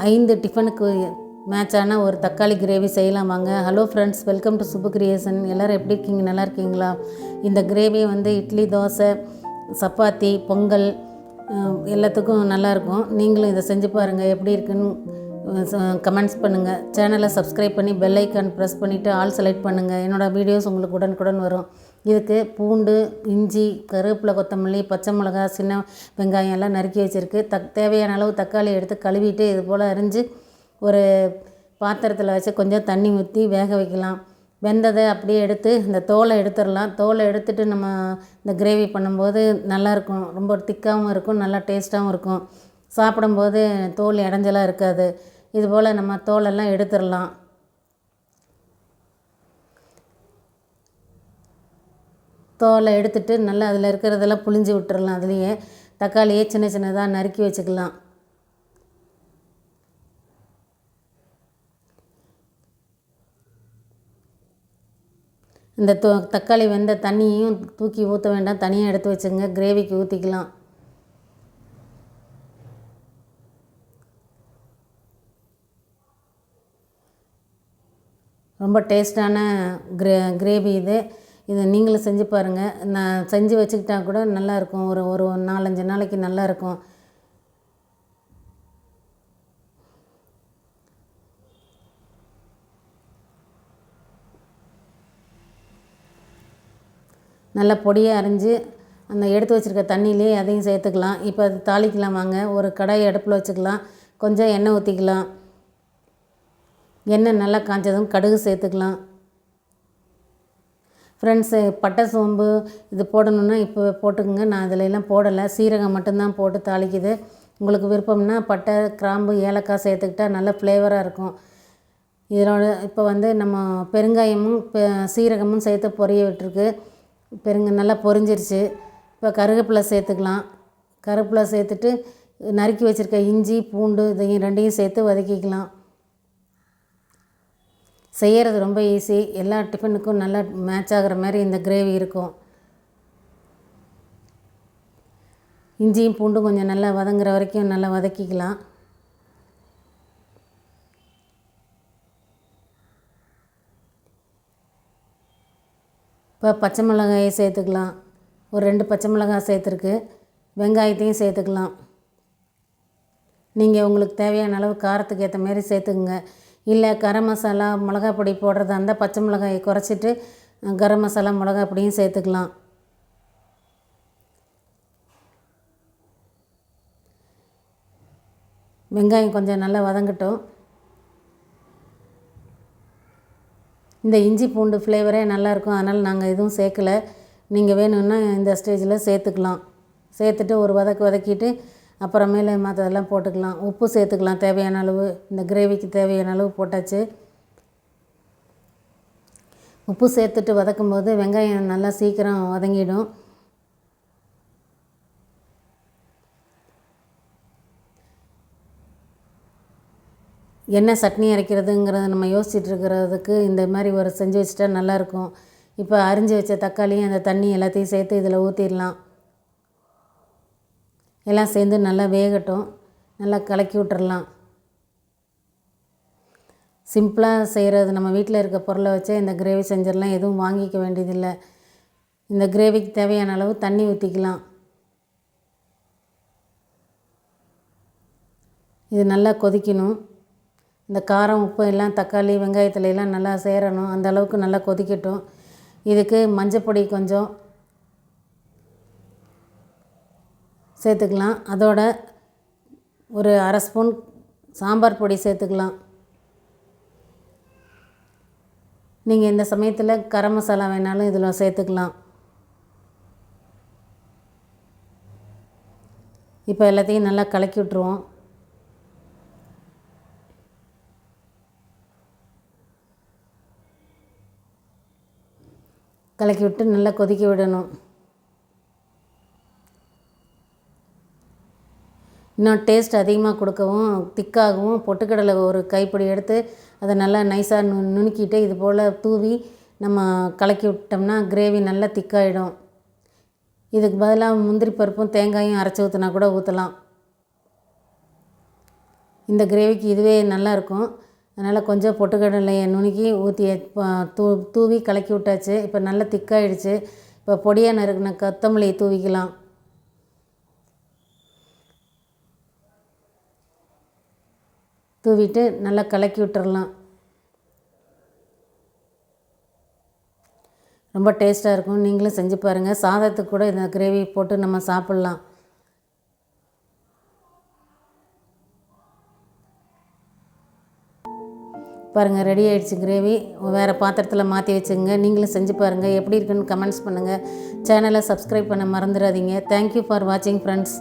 5 டிஃபனுக்கு மேட்சான ஒரு தக்காளி கிரேவி செய்யலாம் வாங்க. Hello friends, welcome to Subbu creation. எல்லோரும் எப்படி இருக்கீங்க? நல்லா இருக்கீங்களா? இந்த கிரேவி இட்லி, தோசை, சப்பாத்தி, பொங்கல் எல்லாத்துக்கும் நல்லாயிருக்கும். நீங்களும் இதை செஞ்சு பாருங்கள். எப்படி இருக்குன்னு கமெண்ட்ஸ் பண்ணுங்கள். சேனலை சப்ஸ்கிரைப் பண்ணி பெல் ஐக்கான் ப்ரெஸ் பண்ணிவிட்டு ஆல் செலக்ட் பண்ணுங்கள். என்னோடய வீடியோஸ் உங்களுக்கு உடனுக்குடன் வரும். இதுக்கு பூண்டு, இஞ்சி, கருவேப்பிலை, கொத்தமல்லி, பச்சை மிளகா, சின்ன வெங்காயம் எல்லாம் நறுக்கி வச்சுருக்கு. தேவையான அளவு தக்காளி எடுத்து கழுவிட்டு இது போல் அரிஞ்சு ஒரு பாத்திரத்தில் வச்சு கொஞ்சம் தண்ணி ஊற்றி வேக வைக்கலாம். வெந்ததை அப்படியே எடுத்து இந்த தோலை எடுத்துடலாம். தோலை எடுத்துகிட்டு நம்ம இந்த கிரேவி பண்ணும்போது நல்லாயிருக்கும். ரொம்ப திக்காகவும் இருக்கும், நல்லா டேஸ்ட்டாகவும் இருக்கும். சாப்பிடும்போது தோல் இடைஞ்சலாக இருக்காது. இதுபோல் நம்ம தோலெல்லாம் எடுத்துடலாம். தோலை எடுத்துகிட்டு நல்லா அதில் இருக்கிறதெல்லாம் புழிஞ்சு விட்டுறலாம். அதுலேயே தக்காளியே சின்ன சின்னதாக நறுக்கி வச்சுக்கலாம். இந்த தக்காளி வெந்த தண்ணியையும் தூக்கி ஊற்ற வேண்டாம், தனியாக எடுத்து வச்சுங்க. கிரேவிக்கு ஊற்றிக்கலாம். ரொம்ப டேஸ்டான கிரேவி இது நீங்களும் செஞ்சு பாருங்கள். நான் செஞ்சு வச்சுக்கிட்டா கூட நல்லாயிருக்கும். ஒரு 4-5 நாளைக்கு நல்லாயிருக்கும். நல்லா பொடியாக அரிஞ்சு அந்த எடுத்து வச்சுருக்க தண்ணியிலே அதையும் சேர்த்துக்கலாம். இப்போ அது தாளிக்கலாம் வாங்க. ஒரு கடாய் அடுப்பில் வச்சுக்கலாம். கொஞ்சம் எண்ணெய் ஊற்றிக்கலாம். எண்ணெய் நல்லா காய்ச்சதும் கடுகு சேர்த்துக்கலாம். ஃப்ரெண்ட்ஸு, பட்டை, சோம்பு இது போடணுன்னா இப்போ போட்டுக்கோங்க. நான் இதில் எல்லாம் போடலை. சீரகம் மட்டும்தான் போட்டு தாளிக்குது. உங்களுக்கு விருப்பம்னா பட்டை, கிராம்பு, ஏலக்காய் சேர்த்துக்கிட்டால் நல்ல ஃப்ளேவராக இருக்கும். இதோட இப்போ நம்ம பெருங்காயமும் சீரகமும் சேர்த்து பொரிய விட்டுருக்கு. நல்லா பொரிஞ்சிருச்சு. இப்போ கருவேப்பிலை சேர்த்துக்கலாம். கருவேப்பிலை சேர்த்துட்டு நறுக்கி வச்சுருக்க இஞ்சி, பூண்டு இதையும் ரெண்டையும் சேர்த்து வதக்கிக்கலாம். செய்கிறது ரொம்ப ஈஸி. எல்லா டிஃபனுக்கும் நல்லா மேட்ச் ஆகிற மாதிரி இந்த கிரேவி இருக்கும். இஞ்சியும் பூண்டும் கொஞ்சம் நல்லா வதங்குற வரைக்கும் நல்லா வதக்கிக்கலாம். இப்போ பச்சை மிளகாயை சேர்த்துக்கலாம். ஒரு 2 பச்சை மிளகாய் சேர்த்துருக்கு. வெங்காயத்தையும் சேர்த்துக்கலாம். நீங்கள் உங்களுக்கு தேவையான அளவு காரத்துக்கு ஏற்ற மாதிரி சேர்த்துக்குங்க. இல்லை கரம் மசாலா, மிளகா பொடி போடுறதா இருந்தால் பச்சை மிளகாயை குறைச்சிட்டு கரம் மசாலா, மிளகா பொடியும் சேர்த்துக்கலாம். வெங்காயம் கொஞ்சம் நல்லா வதங்கட்டும். இந்த இஞ்சி பூண்டு ஃப்ளேவரே நல்லாயிருக்கும். அதனால் நாங்கள் எதுவும் சேர்க்கலை. நீங்கள் வேணும்னா இந்த ஸ்டேஜில் சேர்த்துக்கலாம். சேர்த்துட்டு ஒரு வதக்கிட்டு அப்புறமேல மற்றதெல்லாம் போட்டுக்கலாம். உப்பு சேர்த்துக்கலாம் தேவையான அளவு. இந்த கிரேவிக்கு தேவையான அளவு போட்டாச்சு. உப்பு சேர்த்துட்டு வதக்கும்போது வெங்காயம் நல்லா சீக்கிரம் வதங்கிடும். என்ன சட்னி அரைக்கிறதுங்கிறத நம்ம யோசிச்சுட்டு இருக்கிறதுக்கு இந்த மாதிரி ஒரு செஞ்சு வச்சுட்டா நல்லாயிருக்கும். இப்போ அரிஞ்சு வச்ச தக்காளியும் அந்த தண்ணி எல்லாத்தையும் சேர்த்து இதில் ஊற்றிடலாம். எல்லாம் சேர்ந்து நல்லா வேகட்டும். நல்லா கலக்கி விட்டுறலாம். சிம்பிளாக செய்கிறது. நம்ம வீட்டில் இருக்க பொருளை வச்சே இந்த கிரேவி செஞ்சிடலாம். எதுவும் வாங்கிக்க வேண்டியதில்லை. இந்த கிரேவிக்கு தேவையான அளவு தண்ணி ஊற்றிக்கலாம். இது நல்லா கொதிக்கணும். இந்த காரம், உப்பு எல்லாம் தக்காளி, வெங்காயத்துல எல்லாம் நல்லா சேரணும். அந்த அளவுக்கு நல்லா கொதிக்கட்டும். இதுக்கு மஞ்சப்பொடி கொஞ்சம் சேர்த்துக்கலாம். அதோட ஒரு 1/2 ஸ்பூன் சாம்பார் பொடி சேர்த்துக்கலாம். நீங்கள் இந்த சமயத்தில் கரம் மசாலா வேணாலும் இதில் சேர்த்துக்கலாம். இப்போ எல்லாத்தையும் நல்லா கலக்கி விட்ருவோம். கலக்கி விட்டு நல்லா கொதிக்க விடணும். இன்னும் டேஸ்ட் அதிகமாக கொடுக்கவும் திக்காகவும் பொட்டுக்கடலை ஒரு கைப்பிடி எடுத்து அதை நல்லா நைஸாக நுணுக்கிட்டு இது போல் தூவி நம்ம கலக்கி விட்டோம்னா கிரேவி நல்லா திக்காயிடும். இதுக்கு பதிலாக முந்திரி பருப்பும் தேங்காயும் அரைச்சி ஊற்றினா கூட ஊற்றலாம். இந்த கிரேவிக்கு இதுவே நல்லாயிருக்கும். அதனால் கொஞ்சம் பொட்டுக்கடலையை நுணுக்கி ஊற்றி தூவி கலக்கி விட்டாச்சு. இப்போ நல்லா திக்காயிடுச்சு. இப்போ பொடியாக நறுக்கின கொத்தமல்லி தூவிக்கலாம். தூவிட்டு நல்லா கலக்கி விட்டுறலாம். ரொம்ப டேஸ்ட்டாக இருக்கும். நீங்களும் செஞ்சு பாருங்கள். சாதத்துக்கு கூட இந்த கிரேவி போட்டு நம்ம சாப்பிட்லாம். பாருங்கள், ரெடி ஆகிடுச்சு கிரேவி. வேறு பாத்திரத்தில் மாற்றி வச்சுங்க. நீங்களும் செஞ்சு பாருங்கள். எப்படி இருக்குன்னு கமெண்ட்ஸ் பண்ணுங்கள். சேனலை சப்ஸ்கிரைப் பண்ண மறந்துடாதீங்க. தேங்க்யூ ஃபார் வாட்சிங் ஃப்ரெண்ட்ஸ்.